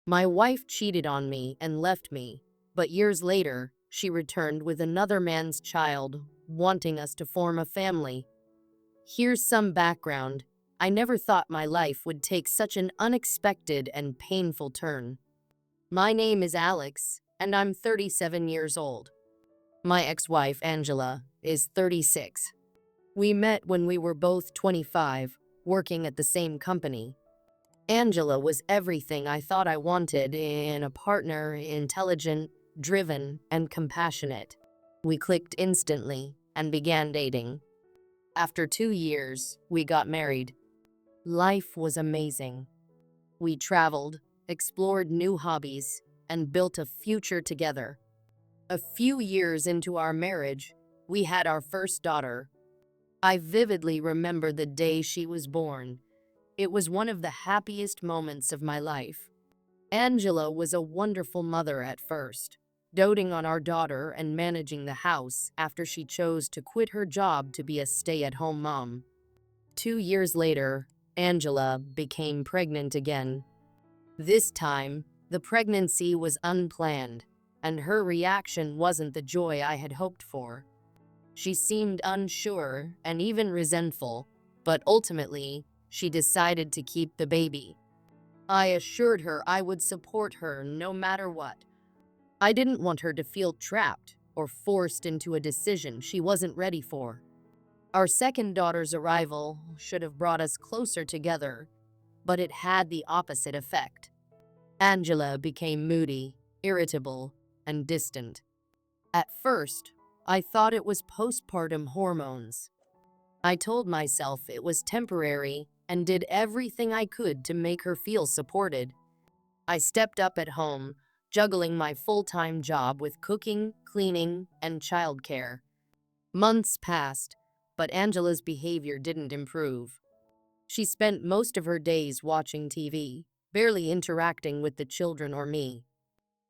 My wife cheated on me and left me, but years later, she returned with another man's child, wanting us to form a family. Here's some background. I never thought my life would take such an unexpected and painful turn. My name is Alex, and I'm 37 years old. My ex-wife, Angela, is 36. We met when we were both 25, working at the same company. Angela was everything I thought I wanted in a partner: intelligent, driven, and compassionate. We clicked instantly and began dating. After 2 years, we got married. Life was amazing. We traveled, explored new hobbies, and built a future together. A few years into our marriage, we had our first daughter. I vividly remember the day she was born. It was one of the happiest moments of my life. Angela was a wonderful mother at first, doting on our daughter and managing the house after she chose to quit her job to be a stay-at-home mom. 2 years later, Angela became pregnant again. This time, the pregnancy was unplanned, and her reaction wasn't the joy I had hoped for. She seemed unsure and even resentful, but ultimately, she decided to keep the baby. I assured her I would support her no matter what. I didn't want her to feel trapped or forced into a decision she wasn't ready for. Our second daughter's arrival should have brought us closer together, but it had the opposite effect. Angela became moody, irritable, and distant. At first, I thought it was postpartum hormones. I told myself it was temporary and did everything I could to make her feel supported. I stepped up at home, juggling my full-time job with cooking, cleaning, and childcare. Months passed, but Angela's behavior didn't improve. She spent most of her days watching TV, barely interacting with the children or me.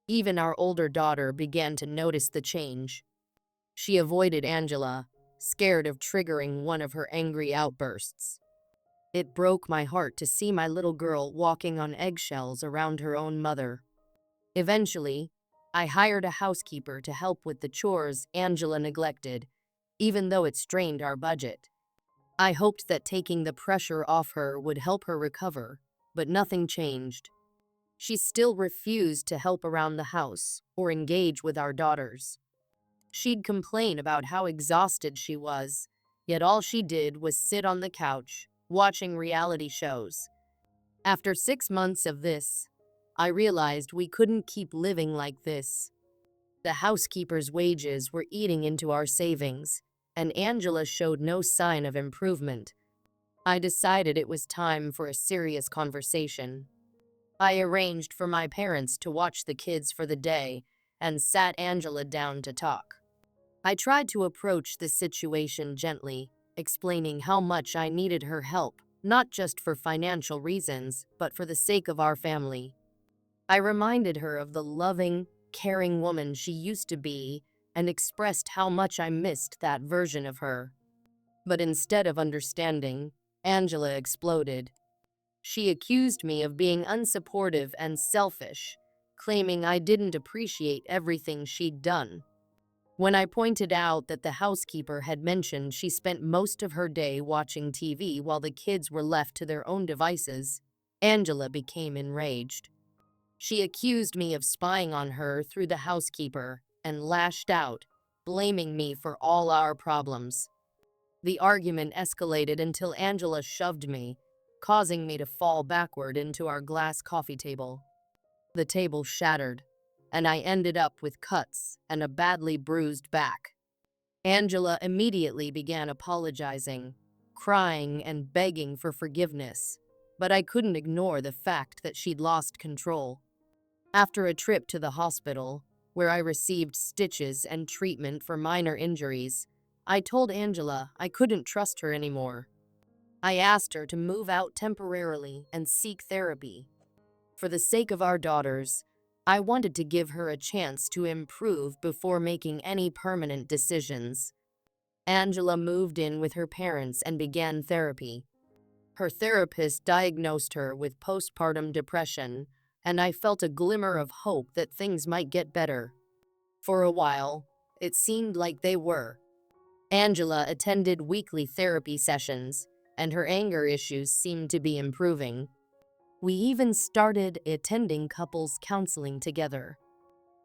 Even our older daughter began to notice the change. She avoided Angela, scared of triggering one of her angry outbursts. It broke my heart to see my little girl walking on eggshells around her own mother. Eventually, I hired a housekeeper to help with the chores Angela neglected, even though it strained our budget. I hoped that taking the pressure off her would help her recover, but nothing changed. She still refused to help around the house or engage with our daughters. She'd complain about how exhausted she was, yet all she did was sit on the couch, watching reality shows. After 6 months of this, I realized we couldn't keep living like this. The housekeeper's wages were eating into our savings, and Angela showed no sign of improvement. I decided it was time for a serious conversation. I arranged for my parents to watch the kids for the day and sat Angela down to talk. I tried to approach the situation gently, explaining how much I needed her help, not just for financial reasons, but for the sake of our family. I reminded her of the loving, caring woman she used to be and expressed how much I missed that version of her. But instead of understanding, Angela exploded. She accused me of being unsupportive and selfish, claiming I didn't appreciate everything she'd done. When I pointed out that the housekeeper had mentioned she spent most of her day watching TV while the kids were left to their own devices, Angela became enraged. She accused me of spying on her through the housekeeper and lashed out, blaming me for all our problems. The argument escalated until Angela shoved me, causing me to fall backward into our glass coffee table. The table shattered, and I ended up with cuts and a badly bruised back. Angela immediately began apologizing, crying and begging for forgiveness, but I couldn't ignore the fact that she'd lost control. After a trip to the hospital, where I received stitches and treatment for minor injuries, I told Angela I couldn't trust her anymore. I asked her to move out temporarily and seek therapy. For the sake of our daughters, I wanted to give her a chance to improve before making any permanent decisions. Angela moved in with her parents and began therapy. Her therapist diagnosed her with postpartum depression and I felt a glimmer of hope that things might get better. For a while, it seemed like they were. Angela attended weekly therapy sessions, and her anger issues seemed to be improving. We even started attending couples counseling together.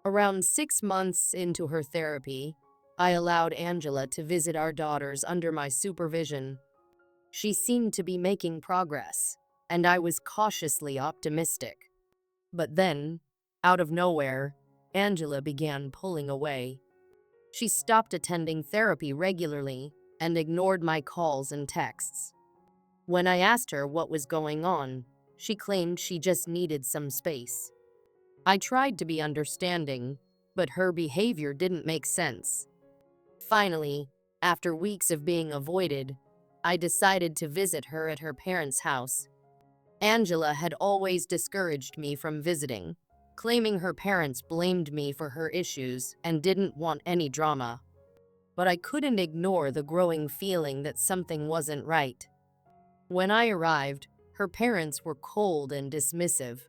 Around 6 months into her therapy, I allowed Angela to visit our daughters under my supervision. She seemed to be making progress, and I was cautiously optimistic. But then, out of nowhere, Angela began pulling away. She stopped attending therapy regularly and ignored my calls and texts. When I asked her what was going on, she claimed she just needed some space. I tried to be understanding, but her behavior didn't make sense. Finally, after weeks of being avoided, I decided to visit her at her parents' house. Angela had always discouraged me from visiting, claiming her parents blamed me for her issues and didn't want any drama. But I couldn't ignore the growing feeling that something wasn't right. When I arrived, her parents were cold and dismissive.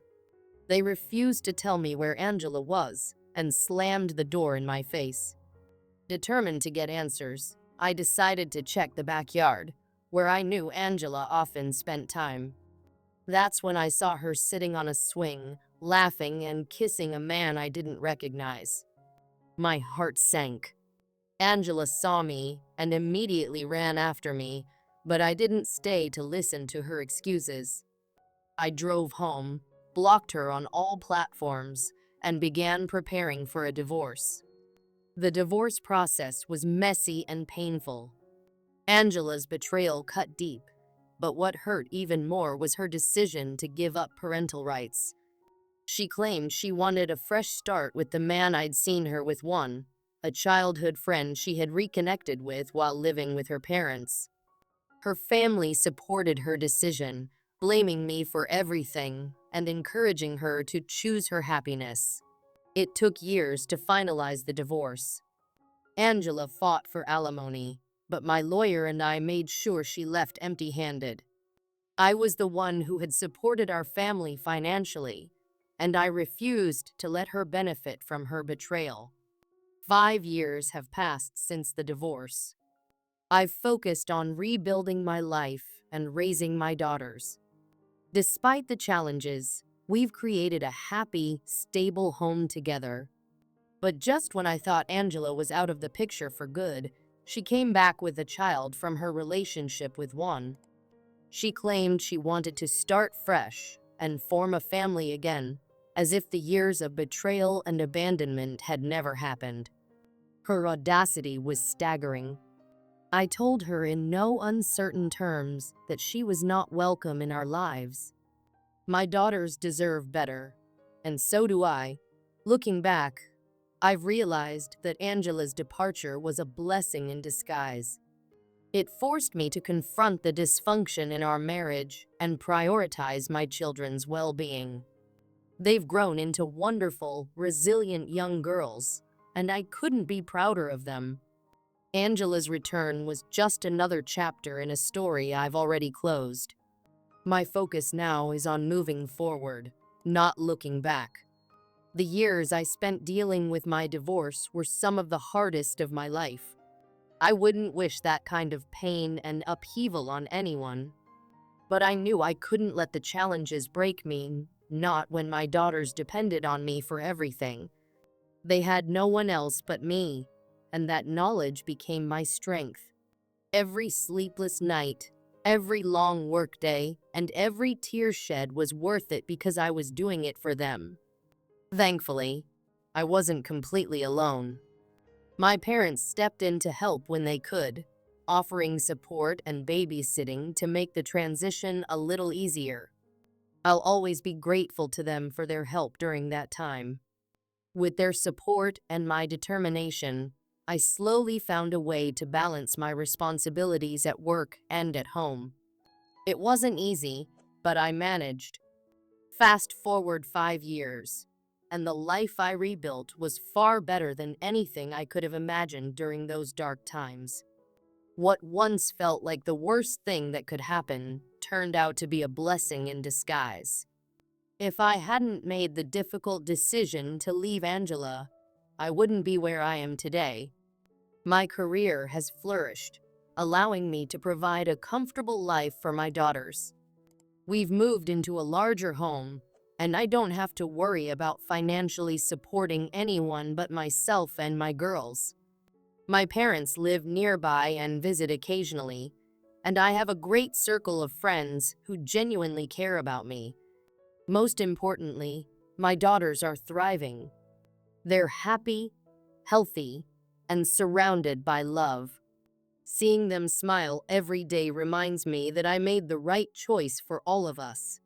They refused to tell me where Angela was and slammed the door in my face. Determined to get answers, I decided to check the backyard, where I knew Angela often spent time. That's when I saw her sitting on a swing, laughing and kissing a man I didn't recognize. My heart sank. Angela saw me and immediately ran after me, but I didn't stay to listen to her excuses. I drove home, blocked her on all platforms, and began preparing for a divorce. The divorce process was messy and painful. Angela's betrayal cut deep, but what hurt even more was her decision to give up parental rights. She claimed she wanted a fresh start with the man I'd seen her with, a childhood friend she had reconnected with while living with her parents. Her family supported her decision, blaming me for everything and encouraging her to choose her happiness. It took years to finalize the divorce. Angela fought for alimony, but my lawyer and I made sure she left empty-handed. I was the one who had supported our family financially, and I refused to let her benefit from her betrayal. 5 years have passed since the divorce. I've focused on rebuilding my life and raising my daughters. Despite the challenges, we've created a happy, stable home together. But just when I thought Angela was out of the picture for good, she came back with a child from her relationship with Juan. She claimed she wanted to start fresh and form a family again, as if the years of betrayal and abandonment had never happened. Her audacity was staggering. I told her in no uncertain terms that she was not welcome in our lives. My daughters deserve better, and so do I. Looking back, I've realized that Angela's departure was a blessing in disguise. It forced me to confront the dysfunction in our marriage and prioritize my children's well-being. They've grown into wonderful, resilient young girls, and I couldn't be prouder of them. Angela's return was just another chapter in a story I've already closed. My focus now is on moving forward, not looking back. The years I spent dealing with my divorce were some of the hardest of my life. I wouldn't wish that kind of pain and upheaval on anyone. But I knew I couldn't let the challenges break me, not when my daughters depended on me for everything. They had no one else but me, and that knowledge became my strength. Every sleepless night, every long workday, and every tear shed was worth it because I was doing it for them. Thankfully, I wasn't completely alone. My parents stepped in to help when they could, offering support and babysitting to make the transition a little easier. I'll always be grateful to them for their help during that time. With their support and my determination, I slowly found a way to balance my responsibilities at work and at home. It wasn't easy, but I managed. Fast forward 5 years, and the life I rebuilt was far better than anything I could have imagined during those dark times. What once felt like the worst thing that could happen turned out to be a blessing in disguise. If I hadn't made the difficult decision to leave Angela, I wouldn't be where I am today. My career has flourished, allowing me to provide a comfortable life for my daughters. We've moved into a larger home, and I don't have to worry about financially supporting anyone but myself and my girls. My parents live nearby and visit occasionally, and I have a great circle of friends who genuinely care about me. Most importantly, my daughters are thriving. They're happy, healthy, and surrounded by love. Seeing them smile every day reminds me that I made the right choice for all of us.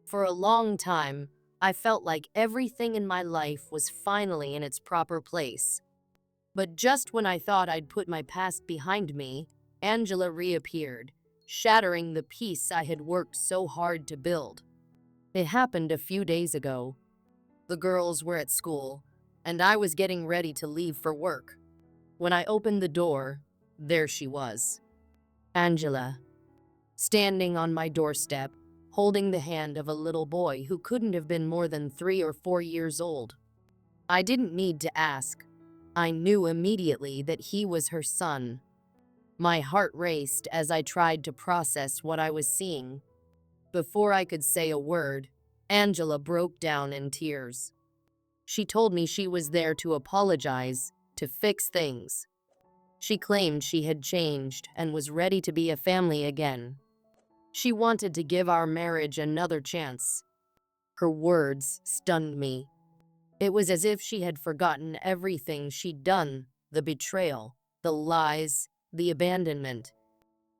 For a long time, I felt like everything in my life was finally in its proper place. But just when I thought I'd put my past behind me, Angela reappeared, shattering the peace I had worked so hard to build. It happened a few days ago. The girls were at school, and I was getting ready to leave for work. When I opened the door, there she was, Angela, standing on my doorstep, holding the hand of a little boy who couldn't have been more than 3 or 4 years old. I didn't need to ask. I knew immediately that he was her son. My heart raced as I tried to process what I was seeing. Before I could say a word, Angela broke down in tears. She told me she was there to apologize, to fix things. She claimed she had changed and was ready to be a family again. She wanted to give our marriage another chance. Her words stunned me. It was as if she had forgotten everything she'd done, the betrayal, the lies, the abandonment.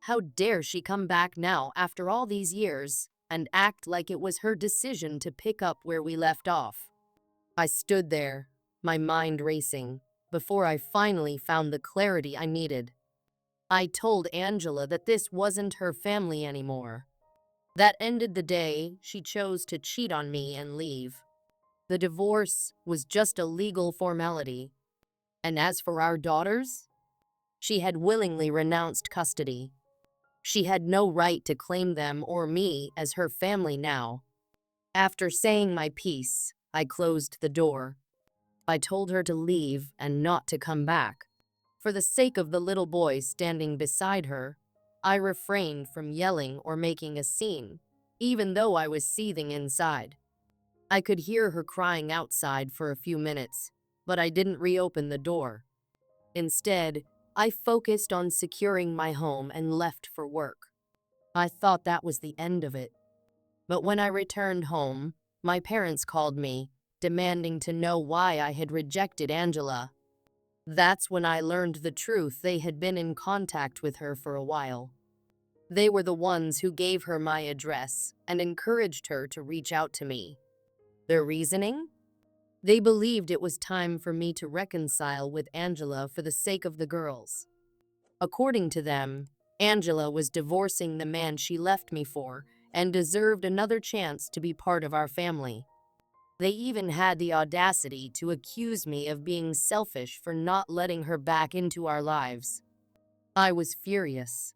How dare she come back now after all these years and act like it was her decision to pick up where we left off? I stood there, my mind racing, before I finally found the clarity I needed. I told Angela that this wasn't her family anymore. That ended the day she chose to cheat on me and leave. The divorce was just a legal formality. And as for our daughters, she had willingly renounced custody. She had no right to claim them or me as her family now. After saying my piece, I closed the door. I told her to leave and not to come back. For the sake of the little boy standing beside her, I refrained from yelling or making a scene, even though I was seething inside. I could hear her crying outside for a few minutes, but I didn't reopen the door. Instead, I focused on securing my home and left for work. I thought that was the end of it. But when I returned home, my parents called me, demanding to know why I had rejected Angela. That's when I learned the truth. They had been in contact with her for a while. They were the ones who gave her my address and encouraged her to reach out to me. Their reasoning? They believed it was time for me to reconcile with Angela for the sake of the girls. According to them, Angela was divorcing the man she left me for and deserved another chance to be part of our family. They even had the audacity to accuse me of being selfish for not letting her back into our lives. I was furious.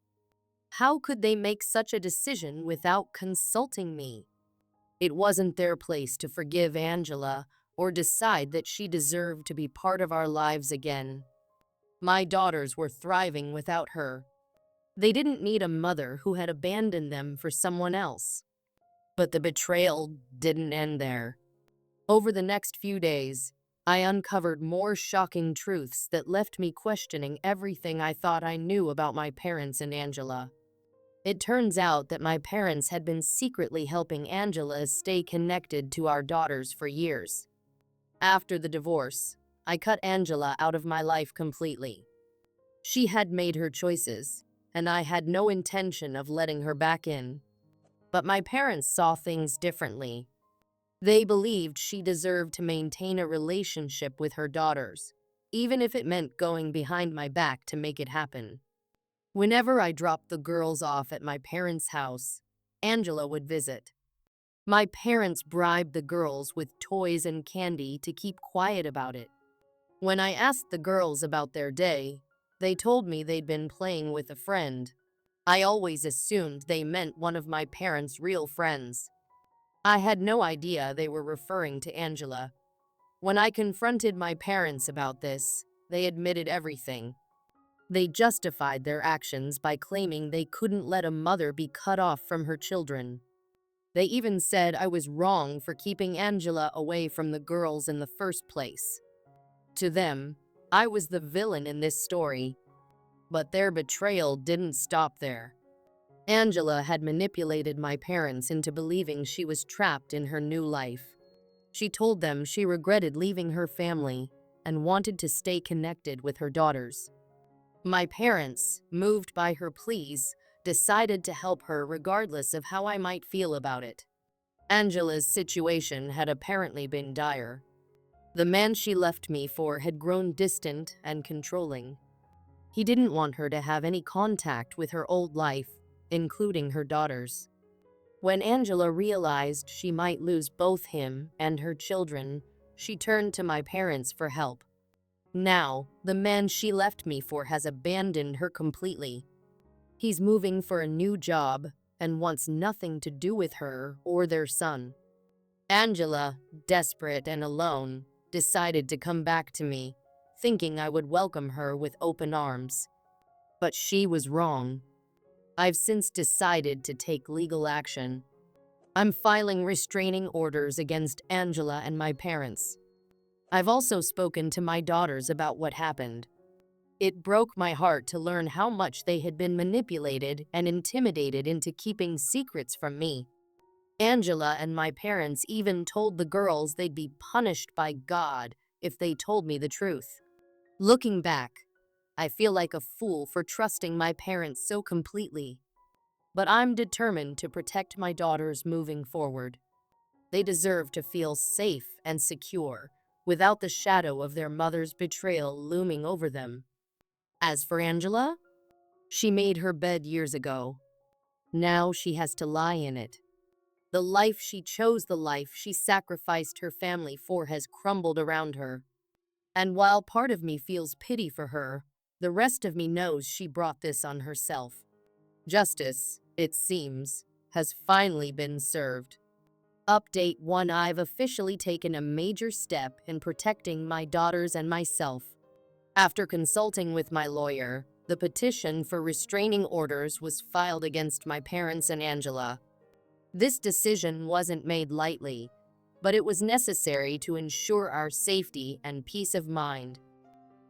How could they make such a decision without consulting me? It wasn't their place to forgive Angela or decide that she deserved to be part of our lives again. My daughters were thriving without her. They didn't need a mother who had abandoned them for someone else. But the betrayal didn't end there. Over the next few days, I uncovered more shocking truths that left me questioning everything I thought I knew about my parents and Angela. It turns out that my parents had been secretly helping Angela stay connected to our daughters for years. After the divorce, I cut Angela out of my life completely. She had made her choices, and I had no intention of letting her back in. But my parents saw things differently. They believed she deserved to maintain a relationship with her daughters, even if it meant going behind my back to make it happen. Whenever I dropped the girls off at my parents' house, Angela would visit. My parents bribed the girls with toys and candy to keep quiet about it. When I asked the girls about their day, they told me they'd been playing with a friend. I always assumed they meant one of my parents' real friends. I had no idea they were referring to Angela. When I confronted my parents about this, they admitted everything. They justified their actions by claiming they couldn't let a mother be cut off from her children. They even said I was wrong for keeping Angela away from the girls in the first place. To them, I was the villain in this story, but their betrayal didn't stop there. Angela had manipulated my parents into believing she was trapped in her new life. She told them she regretted leaving her family and wanted to stay connected with her daughters. My parents, moved by her pleas, decided to help her regardless of how I might feel about it. Angela's situation had apparently been dire. The man she left me for had grown distant and controlling. He didn't want her to have any contact with her old life, including her daughters. When Angela realized she might lose both him and her children, she turned to my parents for help. Now, the man she left me for has abandoned her completely. He's moving for a new job and wants nothing to do with her or their son. Angela, desperate and alone, decided to come back to me, thinking I would welcome her with open arms. But she was wrong. I've since decided to take legal action. I'm filing restraining orders against Angela and my parents. I've also spoken to my daughters about what happened. It broke my heart to learn how much they had been manipulated and intimidated into keeping secrets from me. Angela and my parents even told the girls they'd be punished by God if they told me the truth. Looking back, I feel like a fool for trusting my parents so completely. But I'm determined to protect my daughters moving forward. They deserve to feel safe and secure without the shadow of their mother's betrayal looming over them. As for Angela, she made her bed years ago. Now she has to lie in it. The life she chose, the life she sacrificed her family for, has crumbled around her. And while part of me feels pity for her, the rest of me knows she brought this on herself. Justice, it seems, has finally been served. Update 1: I've officially taken a major step in protecting my daughters and myself. After consulting with my lawyer, the petition for restraining orders was filed against my parents and Angela. This decision wasn't made lightly, but it was necessary to ensure our safety and peace of mind.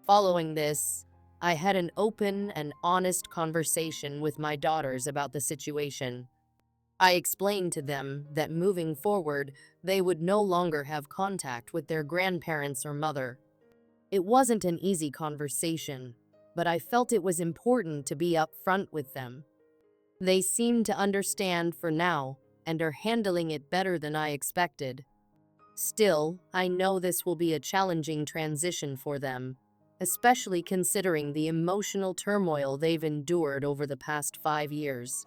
Following this, I had an open and honest conversation with my daughters about the situation. I explained to them that moving forward, they would no longer have contact with their grandparents or mother. It wasn't an easy conversation, but I felt it was important to be upfront with them. They seem to understand for now and are handling it better than I expected. Still, I know this will be a challenging transition for them, especially considering the emotional turmoil they've endured over the past 5 years.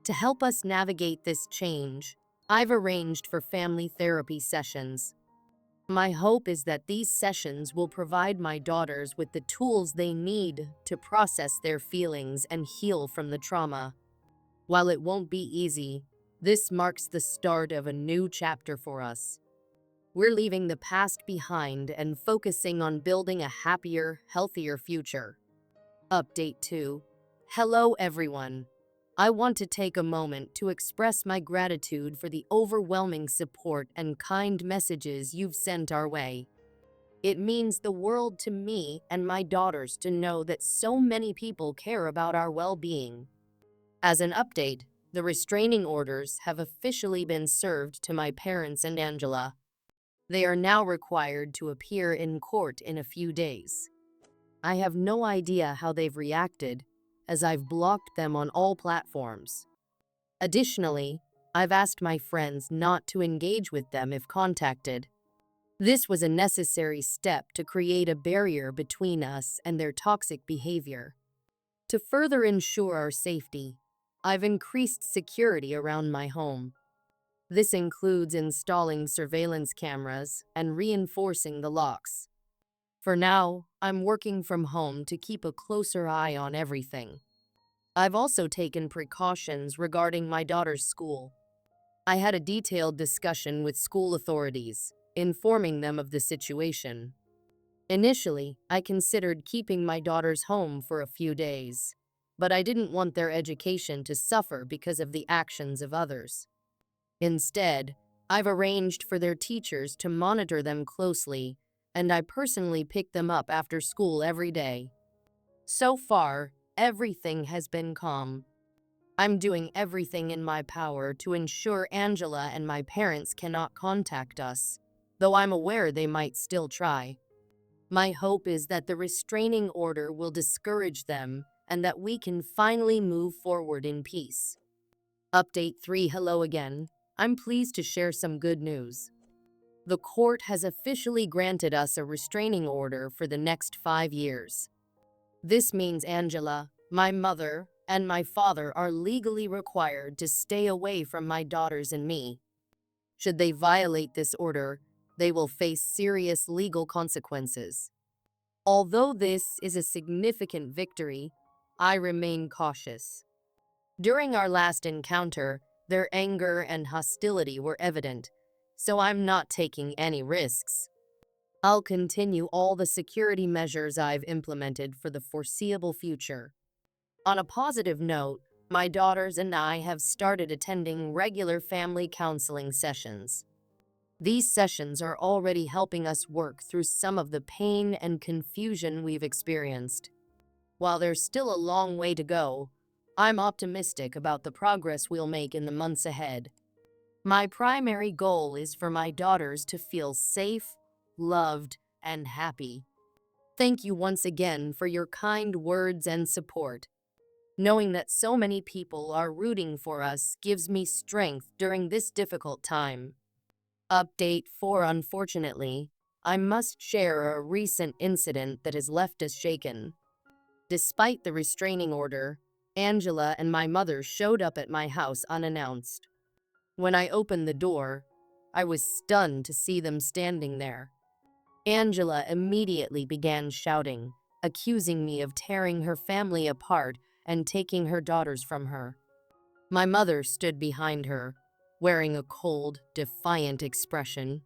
To help us navigate this change, I've arranged for family therapy sessions. My hope is that these sessions will provide my daughters with the tools they need to process their feelings and heal from the trauma. While it won't be easy, this marks the start of a new chapter for us. We're leaving the past behind and focusing on building a happier, healthier future. Update 2. Hello everyone. I want to take a moment to express my gratitude for the overwhelming support and kind messages you've sent our way. It means the world to me and my daughters to know that so many people care about our well-being. As an update, the restraining orders have officially been served to my parents and Angela. They are now required to appear in court in a few days. I have no idea how they've reacted, as I've blocked them on all platforms. Additionally, I've asked my friends not to engage with them if contacted. This was a necessary step to create a barrier between us and their toxic behavior. To further ensure our safety, I've increased security around my home. This includes installing surveillance cameras and reinforcing the locks. For now, I'm working from home to keep a closer eye on everything. I've also taken precautions regarding my daughter's school. I had a detailed discussion with school authorities, informing them of the situation. Initially, I considered keeping my daughters home for a few days, but I didn't want their education to suffer because of the actions of others. Instead, I've arranged for their teachers to monitor them closely, and I personally pick them up after school every day. So far, everything has been calm. I'm doing everything in my power to ensure Angela and my parents cannot contact us, though I'm aware they might still try. My hope is that the restraining order will discourage them and that we can finally move forward in peace. Update 3. Hello again. I'm pleased to share some good news. The court has officially granted us a restraining order for the next 5 years. This means Angela, my mother, and my father are legally required to stay away from my daughters and me. Should they violate this order, they will face serious legal consequences. Although this is a significant victory, I remain cautious. During our last encounter, their anger and hostility were evident, so I'm not taking any risks. I'll continue all the security measures I've implemented for the foreseeable future. On a positive note, my daughters and I have started attending regular family counseling sessions. These sessions are already helping us work through some of the pain and confusion we've experienced. While there's still a long way to go, I'm optimistic about the progress we'll make in the months ahead. My primary goal is for my daughters to feel safe, loved, and happy. Thank you once again for your kind words and support. Knowing that so many people are rooting for us gives me strength during this difficult time. Update 4. Unfortunately, I must share a recent incident that has left us shaken. Despite the restraining order, Angela and my mother showed up at my house unannounced. When I opened the door, I was stunned to see them standing there. Angela immediately began shouting, accusing me of tearing her family apart and taking her daughters from her. My mother stood behind her, wearing a cold, defiant expression.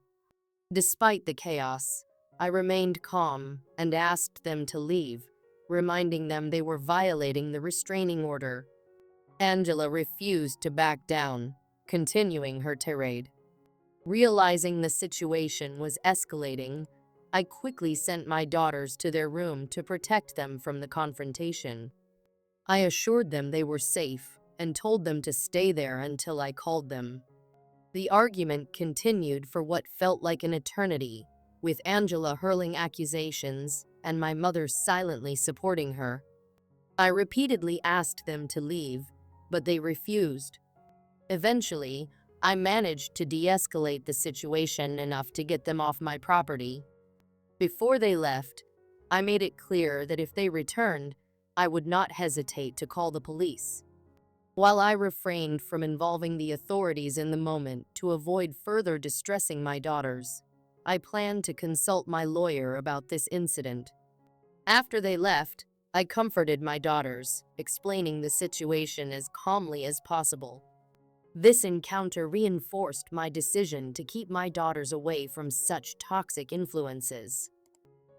Despite the chaos, I remained calm and asked them to leave, reminding them they were violating the restraining order. Angela refused to back down, continuing her tirade. Realizing the situation was escalating, I quickly sent my daughters to their room to protect them from the confrontation. I assured them they were safe and told them to stay there until I called them. The argument continued for what felt like an eternity, with Angela hurling accusations and my mother silently supporting her. I repeatedly asked them to leave, but they refused. Eventually, I managed to de-escalate the situation enough to get them off my property. Before they left, I made it clear that if they returned, I would not hesitate to call the police. While I refrained from involving the authorities in the moment to avoid further distressing my daughters, I planned to consult my lawyer about this incident. After they left, I comforted my daughters, explaining the situation as calmly as possible. This encounter reinforced my decision to keep my daughters away from such toxic influences.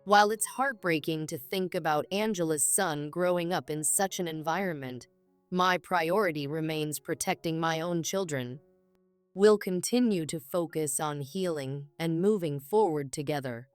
While it's heartbreaking to think about Angela's son growing up in such an environment, my priority remains protecting my own children. We'll continue to focus on healing and moving forward together.